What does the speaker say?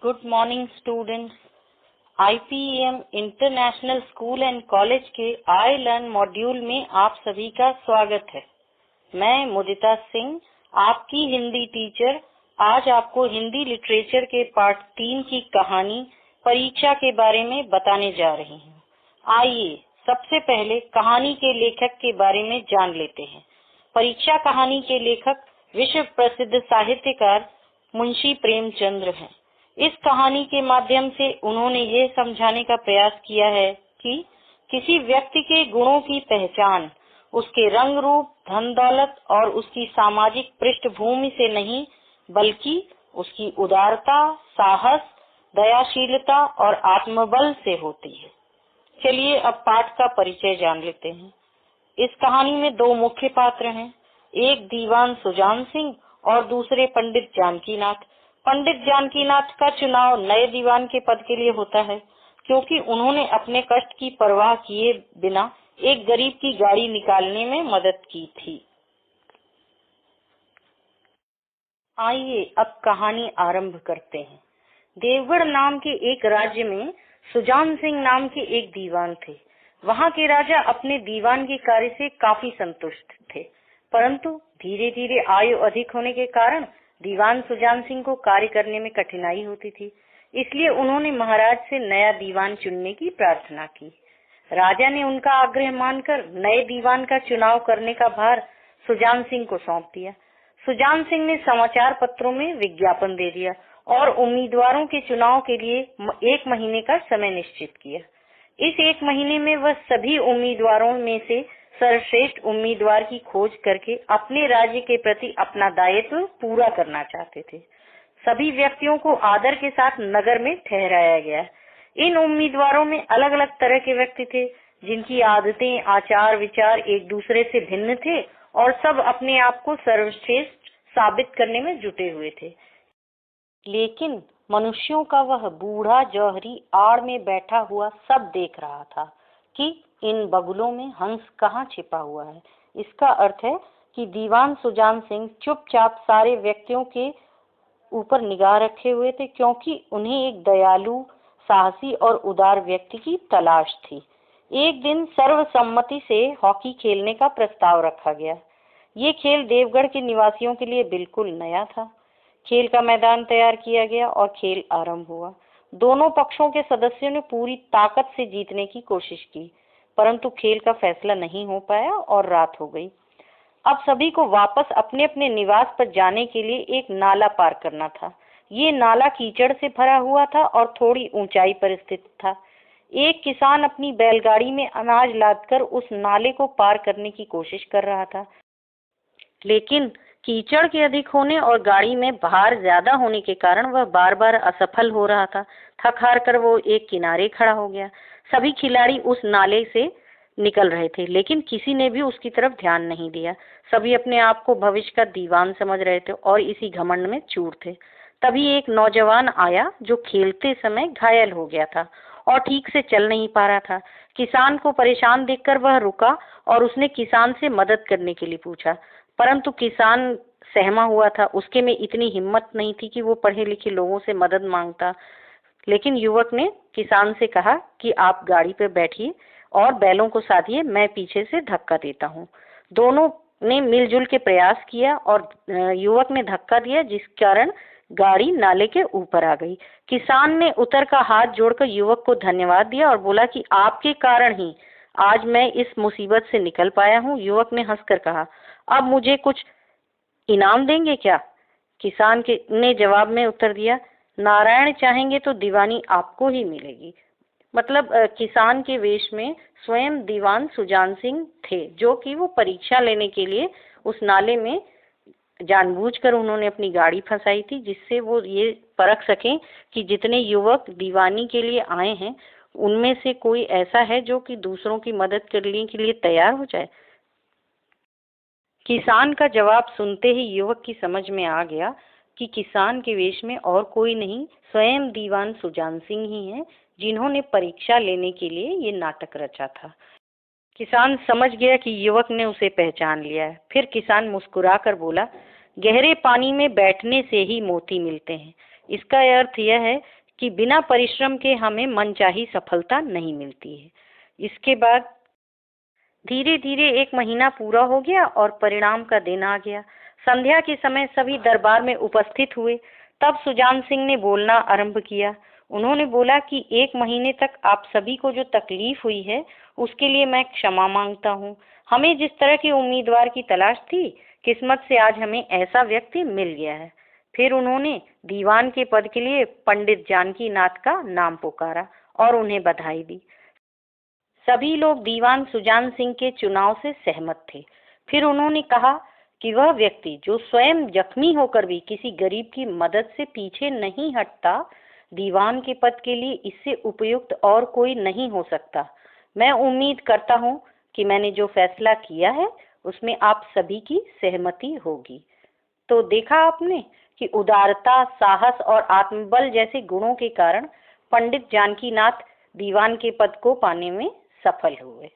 Good morning students. IPM international school and college के I learn module में आप सभी का स्वागत है। मैं मुदिता सिंह, आपकी हिंदी टीचर, आज आपको हिंदी लिटरेचर के पार्ट 3 की कहानी परीक्षा के बारे में बताने जा रही हूँ। आइए सबसे पहले कहानी के लेखक के बारे में जान लेते हैं। परीक्षा कहानी के लेखक विश्व प्रसिद्ध साहित्यकार मुंशी प्रेमचंद्र हैं। इस कहानी के माध्यम से उन्होंने ये समझाने का प्रयास किया है कि किसी व्यक्ति के गुणों की पहचान उसके रंग रूप, धन दौलत और उसकी सामाजिक पृष्ठभूमि से नहीं, बल्कि उसकी उदारता, साहस, दयाशीलता और आत्मबल से होती है। चलिए अब पाठ का परिचय जान लेते हैं। इस कहानी में दो मुख्य पात्र हैं, एक दीवान सुजान सिंह और दूसरे पंडित जानकीनाथ। पंडित जानकीनाथ का चुनाव नए दीवान के पद के लिए होता है क्योंकि उन्होंने अपने कष्ट की परवाह किए बिना एक गरीब की गाड़ी निकालने में मदद की थी। आइए अब कहानी आरंभ करते हैं। देवगढ़ नाम के एक राज्य में सुजान सिंह नाम के एक दीवान थे। वहाँ के राजा अपने दीवान के कार्य से काफी संतुष्ट थे, परंतु धीरे धीरे आयु अधिक होने के कारण दीवान सुजान सिंह को कार्य करने में कठिनाई होती थी। इसलिए उन्होंने महाराज से नया दीवान चुनने की प्रार्थना की। राजा ने उनका आग्रह मानकर नए दीवान का चुनाव करने का भार सुजान सिंह को सौंप दिया। सुजान सिंह ने समाचार पत्रों में विज्ञापन दे दिया और उम्मीदवारों के चुनाव के लिए 1 महीने का समय निश्चित किया। इस 1 महीने में वह सभी उम्मीदवारों में से सर्वश्रेष्ठ उम्मीदवार की खोज करके अपने राज्य के प्रति अपना दायित्व पूरा करना चाहते थे। सभी व्यक्तियों को आदर के साथ नगर में ठहराया गया। इन उम्मीदवारों में अलग अलग तरह के व्यक्ति थे, जिनकी आदतें, आचार, विचार एक दूसरे से भिन्न थे और सब अपने आप को सर्वश्रेष्ठ साबित करने में जुटे हुए थे। लेकिन मनुष्यों का वह बूढ़ा जौहरी आड़ में बैठा हुआ सब देख रहा था कि इन बगुलों में हंस कहाँ छिपा हुआ है। इसका अर्थ है कि दीवान सुजान सिंह चुपचाप सारे व्यक्तियों के ऊपर निगाह रखे हुए थे, क्योंकि उन्हें एक दयालु, साहसी और उदार व्यक्ति की तलाश थी। एक दिन सर्वसम्मति से हॉकी खेलने का प्रस्ताव रखा गया। ये खेल देवगढ़ के निवासियों के लिए बिल्कुल नया था। खेल का मैदान तैयार किया गया और खेल आरंभ हुआ। दोनों पक्षों के सदस्यों ने पूरी ताकत से जीतने की कोशिश की, परंतु खेल का फैसला नहीं हो पाया और रात हो गई। अब सभी को वापस अपने अपने निवास पर जाने के लिए एक नाला पार करना था। ये नाला कीचड़ से भरा हुआ था और थोड़ी ऊंचाई पर स्थित था। एक किसान अपनी बैलगाड़ी में अनाज लादकर उस नाले को पार करने की कोशिश कर रहा था, लेकिन कीचड़ के अधिक होने और गाड़ी में भार ज्यादा होने के कारण वह बार बार असफल हो रहा था। थक हार कर वो एक किनारे खड़ा हो गया। सभी खिलाड़ी उस नाले से निकल रहे थे, लेकिन किसी ने भी उसकी तरफ ध्यान नहीं दिया। सभी अपने आप को भविष्य का दीवान समझ रहे थे और इसी घमंड में चूर थे। तभी एक नौजवान आया जो खेलते समय घायल हो गया था और ठीक से चल नहीं पा रहा था। किसान को परेशान देखकर वह रुका और उसने किसान से मदद करने के लिए पूछा, परंतु किसान सहमा हुआ था। उसके में इतनी हिम्मत नहीं थी कि वो पढ़े लिखे लोगों से मदद मांगता। लेकिन युवक ने किसान से कहा कि आप गाड़ी पर बैठिए और बैलों को साधिए, मैं पीछे से धक्का देता हूँ। दोनों ने मिलजुल के प्रयास किया और युवक ने धक्का दिया, जिस कारण गाड़ी नाले के ऊपर आ गई। किसान ने उतर का हाथ जोड़कर युवक को धन्यवाद दिया और बोला कि आपके कारण ही आज मैं इस मुसीबत से निकल पाया हूँ। युवक ने हंसकर कहा, अब मुझे कुछ इनाम देंगे क्या? किसान ने जवाब में उत्तर दिया, नारायण चाहेंगे तो दीवानी आपको ही मिलेगी। मतलब किसान के वेश में स्वयं दीवान सुजान सिंह थे, जो कि वो परीक्षा लेने के लिए उस नाले में जानबूझकर उन्होंने अपनी गाड़ी फंसाई थी, जिससे वो ये परख सकें कि जितने युवक दीवानी के लिए आए हैं उनमें से कोई ऐसा है जो कि दूसरों की मदद करने के लिए तैयार हो जाए। किसान का जवाब सुनते ही युवक की समझ में आ गया कि किसान के वेश में और कोई नहीं, स्वयं दीवान सुजान सिंह ही हैं, जिन्होंने परीक्षा लेने के लिए ये नाटक रचा था। किसान समझ गया कि युवक ने उसे पहचान लिया है। फिर किसान मुस्कुराकर बोला, गहरे पानी में बैठने से ही मोती मिलते हैं, इसका अर्थ यह है कि बिना परिश्रम के हमें मनचाही सफलता नहीं मिलती है। इसके बाद धीरे धीरे 1 महीना पूरा हो गया और परिणाम का दिन आ गया। संध्या के समय सभी दरबार में उपस्थित हुए। तब सुजान सिंह ने बोलना आरंभ किया। उन्होंने बोला कि 1 महीने तक आप सभी को जो तकलीफ हुई है उसके लिए मैं क्षमा मांगता हूँ। हमें जिस तरह के उम्मीदवार की तलाश थी, किस्मत से आज हमें ऐसा व्यक्ति मिल गया है। फिर उन्होंने दीवान के पद के लिए पंडित जानकी नाथ का नाम पुकारा और उन्हें बधाई दी। सभी लोग दीवान सुजान सिंह के चुनाव से सहमत थे। फिर उन्होंने कहा कि वह व्यक्ति जो स्वयं जख्मी होकर भी किसी गरीब की मदद से पीछे नहीं हटता, दीवान के पद के लिए इससे उपयुक्त और कोई नहीं हो सकता। मैं उम्मीद करता हूँ कि मैंने जो फैसला किया है उसमें आप सभी की सहमति होगी। तो देखा आपने कि उदारता, साहस और आत्मबल जैसे गुणों के कारण पंडित जानकीनाथ दीवान के पद को पाने में सफल हुए।